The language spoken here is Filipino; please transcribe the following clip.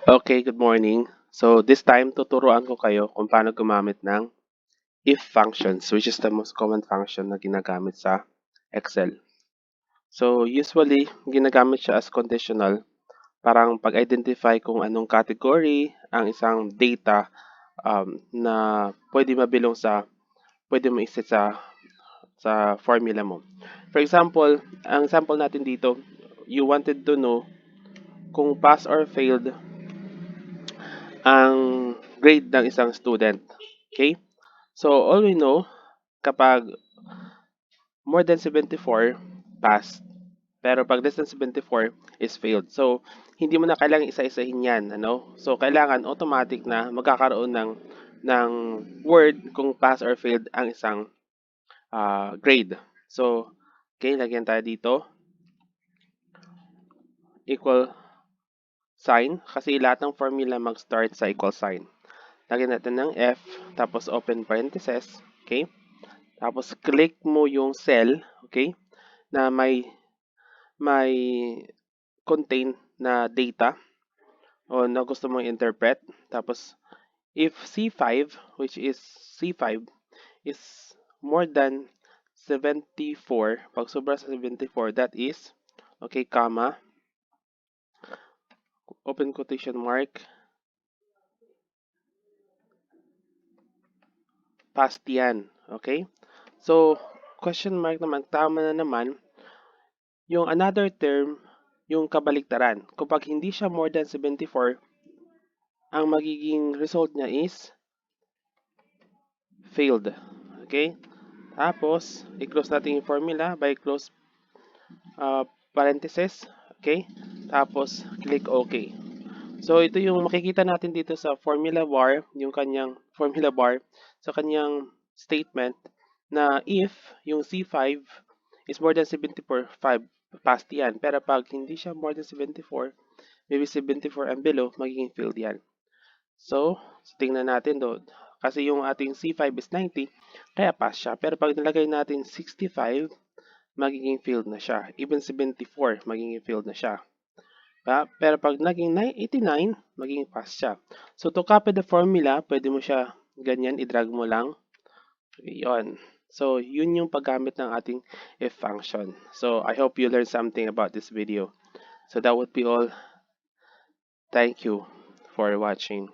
Okay, good morning. So this time, tuturuan ko kayo kung paano gumamit ng if functions, which is the most common function na ginagamit sa Excel. So usually, ginagamit siya as conditional, parang pag-identify kung anong category ang isang data na pwede mo iset sa formula mo. For example, ang sample natin dito, you wanted to know kung pass or failed ang grade ng isang student. Okay? So, all we know, kapag more than 74, passed. Pero pag less than 74 is failed. So, hindi mo na kailangan isa-isahin yan. Ano? So, kailangan automatic na magkakaroon ng word kung pass or failed ang isang grade. So, okay, lagyan tayo dito. Equal sign. Kasi lahat ng formula mag-start sa equal sign. Lagyan natin ng F, tapos open parentheses. Okay? Tapos, click mo yung cell, okay, na may contain na data o na gusto mong interpret. Tapos, if C5, which is C5, is more than 74, pag sobra sa 74, that is, okay, comma, open quotation mark, past yan. Okay? So, question mark naman, tama na naman, yung another term, yung kabaliktaran. Kapag hindi siya more than 74, ang magiging result niya is failed. Okay? Tapos, i-close natin yung formula by close parenthesis. Okay? Tapos, click OK. So, ito yung makikita natin dito sa formula bar, yung kanyang formula bar, sa kanyang statement na if yung C5 is more than 74, 5, passed yan. Pero pag hindi siya more than 74, maybe 74 and below, magiging failed yan. So, tingnan natin doon. Kasi yung ating C5 is 90, kaya pass siya. Pero pag nilagay natin 65, magiging failed na siya. Even 74, magiging failed na siya. Pero pag naging 89, magiging pass siya. So, to copy the formula, pwede mo siya ganyan, i-drag mo lang. Yun. So, yun yung paggamit ng ating if function. So, I hope you learned something about this video. So, that would be all. Thank you for watching.